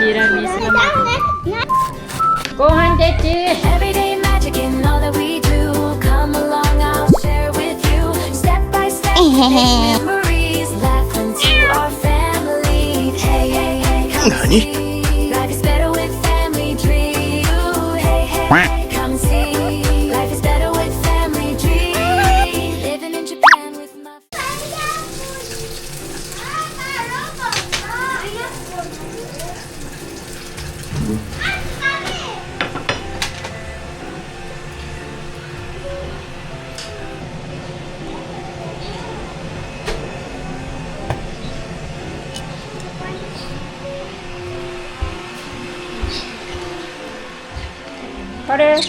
Tiramisu naman. ご飯でち Everyday magic in all that we do. Come along, I'll share with you. Step by step, make memories. Laugh into our family. Hey, hey, hey, come see. Life is better with family tree. Ooh, hey, hey, hey, come see. Life is better with family tree. Living in Japan with my Pare.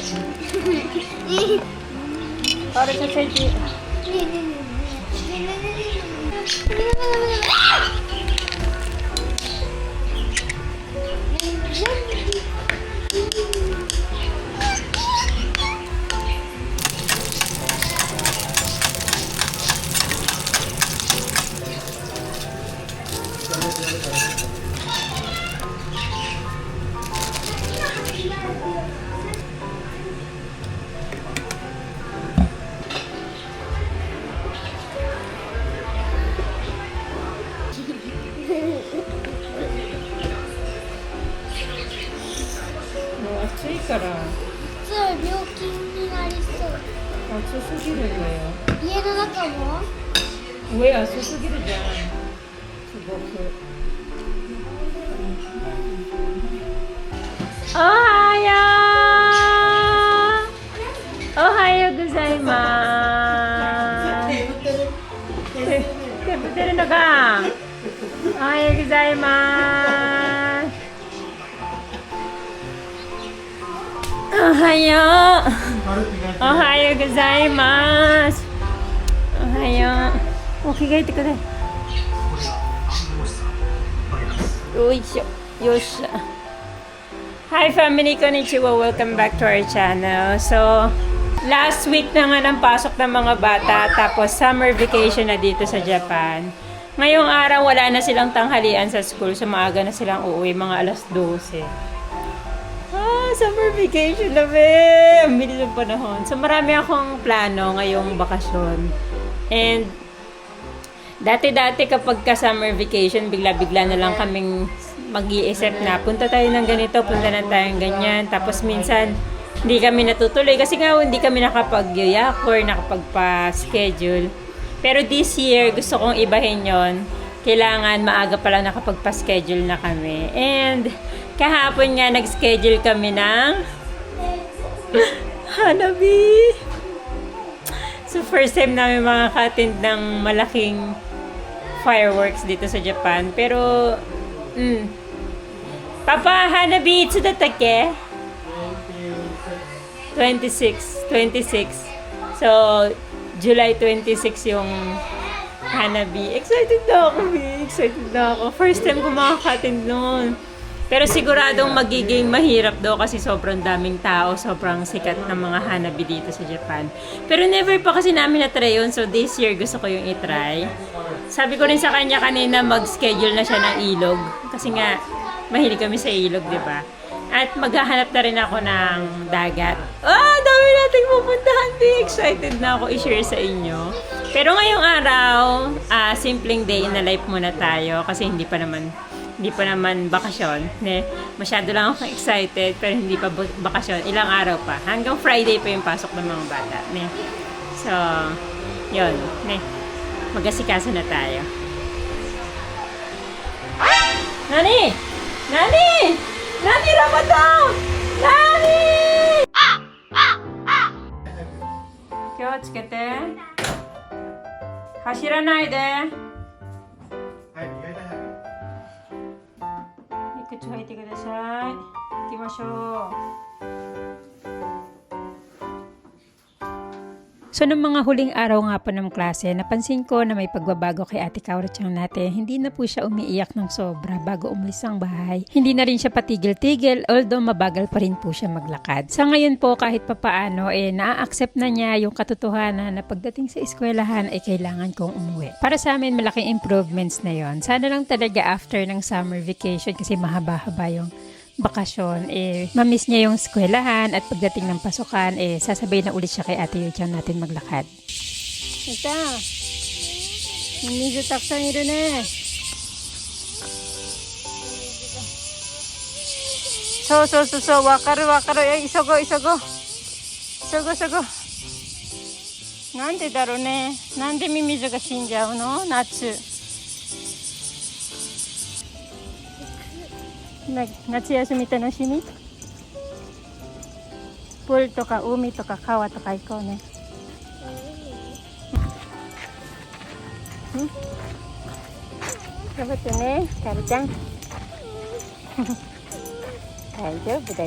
Pare sa seji. Mo 暑いからそう病気になりそう暑すぎるんだよ。家の中も上暑すぎるじゃん。すごく。おはよう。おはようございます。手振ってるのか。おはようございます。おはよう。おはようございます。おはよう。お着替えてください。よいしょ。よっしゃ。Hi family, konnichiwa. Welcome back to our channel. So, last week na nga ng pasok ng mga bata, tapos summer vacation na dito sa Japan. Ngayong araw, wala na silang tanghalian sa school, so maaga na silang uuwi, mga alas 12. Summer vacation na be! Ang bilis ng panahon. So, marami akong plano ngayong bakasyon. And, dati-dati kapag ka summer vacation, bigla-bigla na lang kaming mag-iisip na punta tayo ng ganito, punta na tayong ganyan. Tapos minsan, hindi kami natutuloy kasi nga hindi kami nakapag-yak or nakapagpa-schedule. Pero this year, gusto kong ibahin yon. Kailangan maaga pa lang nakapagpa-schedule na kami. And, kahapon nga nag-schedule kami ng Hanabi. So, first time namin makaka-attend ng malaking fireworks dito sa Japan. Pero, Papa, Hanabi, Tsudatake? 26. So, July 26 yung Hanabi. Excited na ako, excited na ako. First time ko makaka-attend noon. Pero siguradong magiging mahirap daw kasi sobrang daming tao, sobrang sikat ng mga Hanabi dito sa Japan. Pero never pa kasi namin na-try yun, so this year gusto ko yung i-try. Sabi ko rin sa kanya kanina mag-schedule na siya ng ilog. Kasi nga, mahilig kami sa ilog, di ba? At maghahanap na rin ako ng dagat. Dami nating pupuntahan. Excited na ako i-share sa inyo. Pero ngayong araw, simpleng day in the life muna tayo kasi hindi pa naman bakasyon. Ne? Masyado lang ako excited pero hindi pa bakasyon. Ilang araw pa. Hanggang Friday pa yung pasok ng mga bata. Ne? So, yun. Ne? Mag-asikaso na tayo. Nani! Nani! Nani Ramadan! Nani! Kyo tsukete. Hashiranai de.口吐いてください。行きましょう。So, ng mga huling araw nga po ng klase, napansin ko na may pagbabago kay Ate Kauro-chan natin. Hindi na po siya umiiyak ng sobra bago umalis ang bahay. Hindi na rin siya patigil-tigil, although mabagal pa rin po siya maglakad. Sa ngayon po, kahit papaano, na-accept na niya yung katotohanan na pagdating sa eskwelahan ay kailangan kong umuwi. Para sa amin, malaking improvements na yon. Sana lang talaga after ng summer vacation kasi mahaba-haba yung bakasyon, mamiss niya yung eskwelahan at pagdating ng pasukan, sasabay na ulit siya kay Ate Yuchan natin maglakad. Ito, hindi taksan nito na. So, wakaru, isogo. Nande daro ne? Nande mimizu ga shinjau no? Natsu. 夏休み楽しみ？プールとか海とか川とか行こうね。頑張ってね、カルちゃん。大丈夫だ。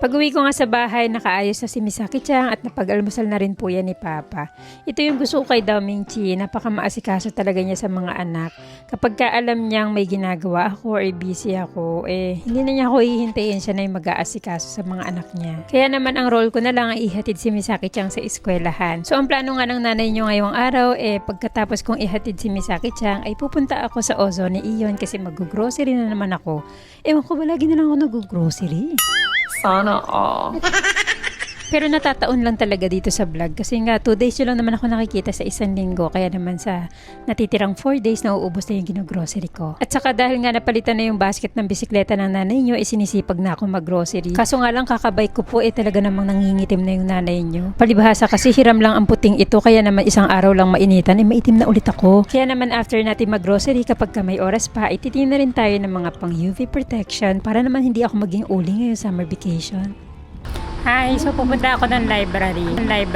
Pag-uwi ko nga sa bahay, nakaayos na si Misaki-chan at napag-almusal na rin po yan ni Papa. Ito yung gusto ko kay Daoming-chi, napaka-maasikaso talaga niya sa mga anak. Kapag ka alam niyang may ginagawa ako or busy ako, hindi na niya ako hihintayin siya na yung mag-aasikaso sa mga anak niya. Kaya naman ang role ko na lang ay ihatid si Misaki-chan sa eskwelahan. So ang plano nga ng nanay niyo ngayong araw, pagkatapos kong ihatid si Misaki-chan, ay pupunta ako sa Ozone Iyon kasi mag-grocery na naman ako. Ewan ko ba, lagi na lang ako nag-grocery. Sana all. Pero natataon lang talaga dito sa vlog kasi nga 2 days yun lang naman ako nakikita sa isang linggo, kaya naman sa natitirang 4 days nauubos na yung ginogrocery ko. At saka dahil nga napalitan na yung basket ng bisikleta ng nanay nyo, sinisipag na ako mag-grocery. Kaso nga lang kakabike ko po talaga namang nangingitim na yung nanay nyo. Palibhasa kasi hiram lang ang puting ito, kaya naman isang araw lang mainitan maitim na ulit ako. Kaya naman after natin mag-grocery, kapag ka may oras pa, ititingin na rin tayo ng mga pang UV protection para naman hindi ako maging uli ngayong summer vacation. Hi, so pupunta ako ng library. Bakit?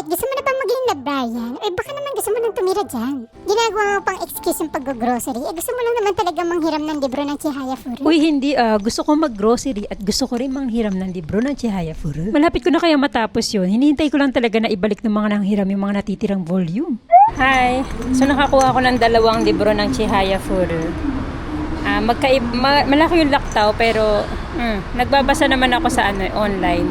Gusto mo na ba maging librarian? Baka naman gusto mo nang tumira dyan. Ginagawa mo pang excuse yung pag-grocery. Gusto mo lang naman talaga manghiram ng libro ng Chihaya Furu. Uy, hindi gusto ko mag-grocery at gusto ko rin manghiram ng libro ng Chihaya Furu. Malapit ko na kaya matapos yun. Hinihintay ko lang talaga na ibalik ng mga nanghiram yung mga natitirang volume. Hi, so nakakuha ko ng 2 libro ng Chihaya Furu. Malaki yung laktaw pero nagbabasa naman ako sa online.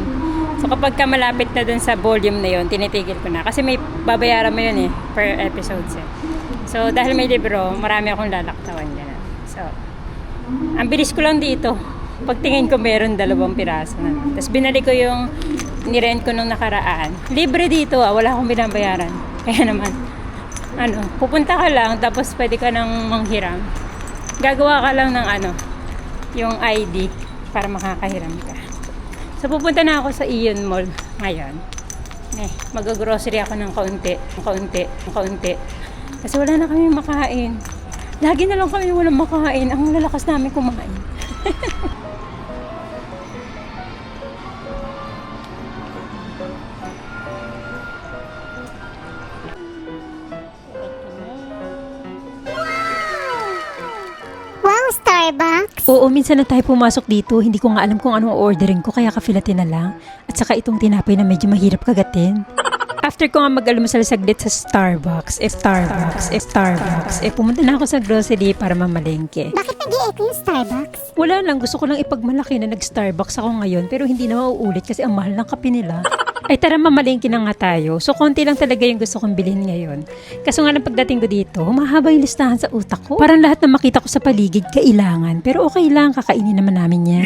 So kapag ka malapit na dun sa volume na yun, tinitigil ko na. Kasi may babayaran mo yun per episodes . So dahil may libro, marami akong lalaktawan ganun. So, ang bilis ko lang dito. Pagtingin ko meron 2 piraso na. Tapos binalik ko yung nirent ko nung nakaraan. Libre dito wala akong binabayaran. Kaya naman, pupunta ka lang tapos pwede ka nang manghiram. Gagawa ka lang ng yung ID para makakahiram ka. So pupunta na ako sa Ion Mall ngayon. Mag-grocery ako ng kaunti. Kasi wala na kami makain. Lagi na lang kami walang makain. Ang lalakas namin kumain. Starbucks? Oo, minsan na tayo pumasok dito. Hindi ko nga alam kung ano orderin ko, kaya kafilatin na lang. At saka itong tinapay na medyo mahirap kagatin. After ko nga mag-almusal saglit sa Starbucks, pumunta na ako sa grocery para mamalengke. Bakit nag-i-echo yung Starbucks? Wala lang, gusto ko lang ipagmalaki na nag-Starbucks ako ngayon, pero hindi na mauulit kasi ang mahal ng kape nila. Ay tara, mamalengke na nga tayo. So konti lang talaga yung gusto kong bilhin ngayon. Kaso nga ng pagdating ko dito, humahaba yung listahan sa utak ko. Parang lahat na makita ko sa paligid kailangan, pero okay lang, kakainin naman namin yan.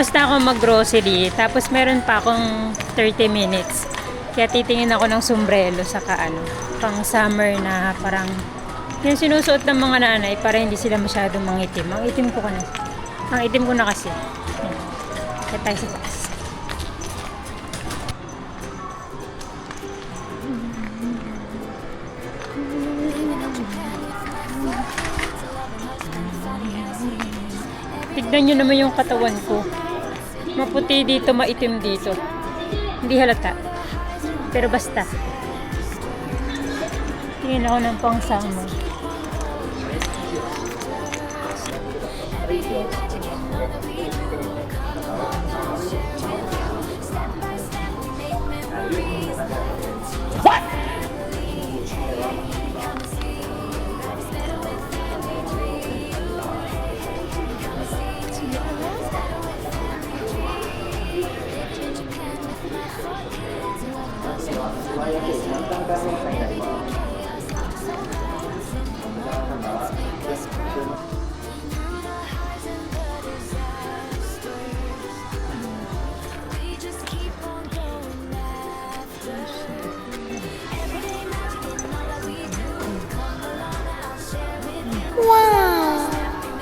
Tapos na ako mag-grocery. Tapos meron pa akong 30 minutes. Kaya titingin ako ng sombrero saka pang summer na parang yung sinusuot ng mga nanay para hindi sila masyadong mangitim. Ang itim ko na. Ang itim ko na kasi. Kaya tayo sa taas. Tignan nyo naman yung katawan ko. Maputi dito, maitim dito. Hindi halata. Pero basta. Tingin ako ng pang-summer.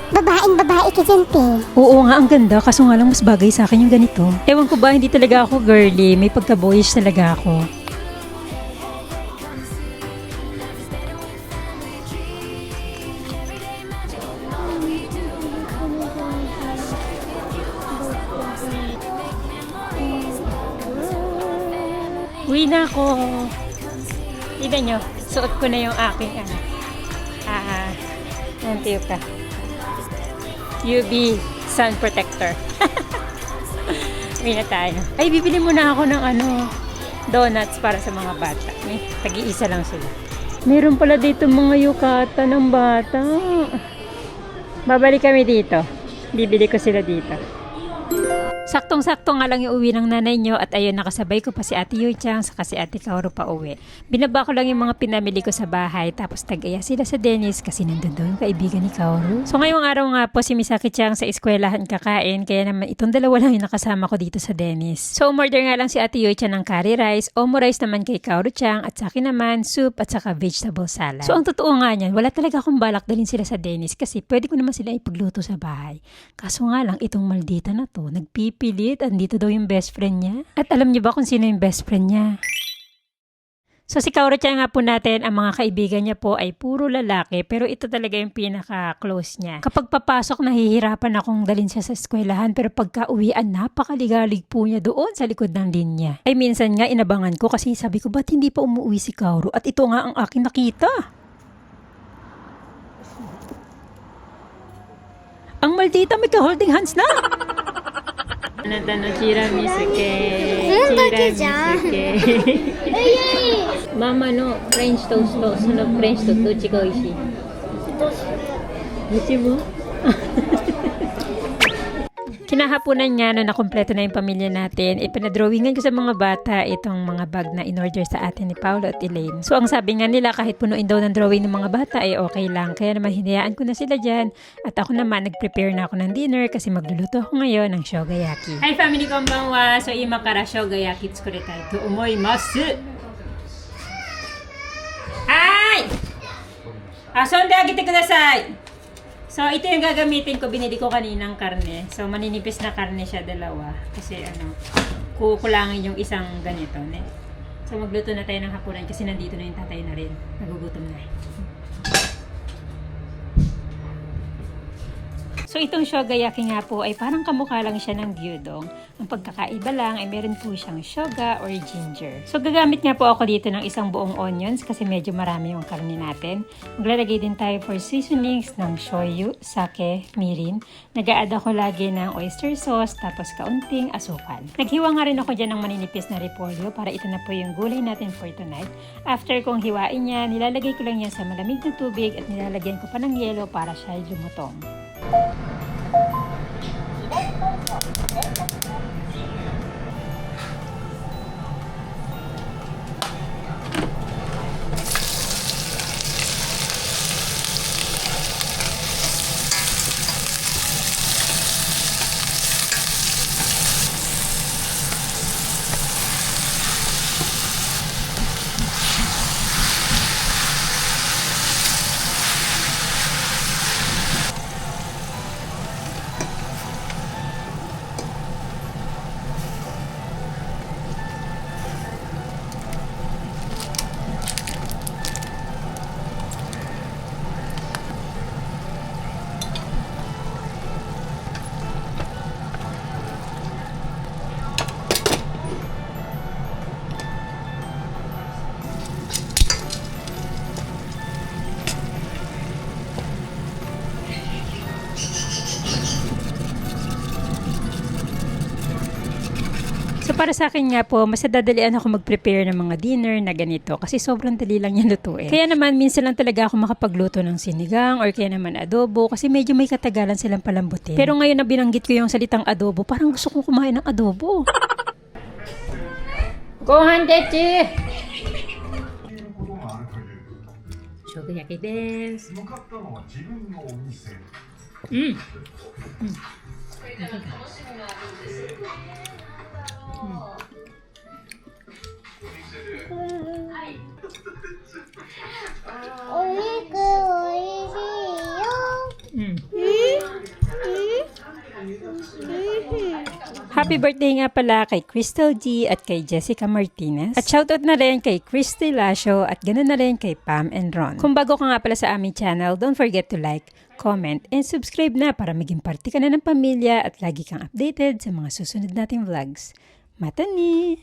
Babaeng babae ka dyan, te. Oo nga, ang ganda. Kaso nga lang mas bagay sa akin yung ganito. Ewan ko ba, hindi talaga ako girly. May pagka-boyish talaga ako. Uwi na ako. Tignan nyo, suot ko na yung aking nantiyo ka. UV sun protector. Uwi na tayo. Ay, bibili muna ako ng donuts para sa mga bata. Tag-iisa lang sila. Meron pala dito mga yukata ng bata. Babalik kami dito. Bibili ko sila dito. Saktong-sakto nga lang yung uwi ng nanay nyo at ayun nakasabay ko pa si Ate Yoy-chan saka si Ate Kaoru pa uwi. Binaba ko lang yung mga pinamili ko sa bahay tapos tag-aya sila sa Dennis kasi nandun daw yung kaibigan ni Kaoru. So ngayong araw nga po si Misaki-chan sa eskwelahan kakain kaya naman itong dalawa lang yung nakasama ko dito sa Dennis. So umorder nga lang si Ate Yoy-chan ng curry rice, omo rice naman kay Kaoru-chan at sa akin naman soup at saka vegetable salad. So ang totoo nga niyan, wala talaga akong balak dalhin sila sa Dennis kasi pwede ko naman sila ipagluto sa bahay. Kaso nga lang itong maldita na to, nagpipilit, andito daw yung best friend niya. At alam niyo ba kung sino yung best friend niya? So si Kaoru-chan nga po natin, ang mga kaibigan niya po ay puro lalaki pero ito talaga yung pinaka-close niya. Kapag papasok, nahihirapan akong dalhin siya sa eskwelahan pero pagka uwian, napakaligalig po niya doon sa likod ng linya. Ay minsan nga inabangan ko kasi sabi ko, ba't hindi pa umuwi si Kaoru? At ito nga ang aking nakita. Ang maldita may ka-holding hands na! Chira Misuke. Mama no French toast to, French toast, dochi ga oishii. Dochi mo? Kinahaponan nga na nakumpleto na yung pamilya natin, ipinadrawingan ko sa mga bata itong mga bag na in-order sa atin ni Paolo at Elaine. So ang sabi nga nila kahit punuin daw ng drawing ng mga bata ay okay lang. Kaya naman hinayaan ko na sila dyan. At ako naman nag-prepare na ako ng dinner kasi magluluto ako ngayon ng shogayaki. Hi family, konbanwa! So ima kara shogayaki tsukuretai to omoimasu! Hi! Asonde agite kudasai! So, ito yung gagamitin ko. Binili ko kaninang karne. So, maninipis na karne siya, dalawa. Kasi, kukulangin yung isang ganito. Ne? So, magluto na tayo ng hapunan kasi nandito na yung tatay na rin. Nagugutom na. So, itong shogayaki nga po ay parang kamukha lang siya ng gyudon. Ang pagkakaiba lang ay meron po siyang shoga or ginger. So, gagamit nga po ako dito ng isang buong onions kasi medyo marami yung karne natin. Maglalagay din tayo for seasonings ng shoyu, sake, mirin. Nag-a-add ako lagi ng oyster sauce tapos kaunting asukal. Naghiwa nga rin ako dyan ng maninipis na repolyo para ito na po yung gulay natin for tonight. After kong hiwain niya, nilalagay ko lang yan sa malamig na tubig at nilalagyan ko pa ng yelo para siya lumutong. para sa akin nga po, mas nadadalian ako mag-prepare ng mga dinner na ganito kasi sobrang dali lang yan lutuin. Kaya naman, minsan lang talaga ako makapagluto ng sinigang or kaya naman adobo kasi medyo may katagalan silang palambutin. Pero ngayon na binanggit ko yung salitang adobo, parang gusto kong kumain ng adobo. Gohan dechi! Shogoyaki desu. Happy birthday nga pala kay Crystal G at kay Jessica Martinez. At shoutout na rin kay Christy Lasho at ganoon na rin kay Pam and Ron. Kung bago ka nga pala sa aming channel, don't forget to like, comment, and subscribe na para maging parte ka na ng pamilya at lagi kang updated sa mga susunod nating vlogs. Mata ni!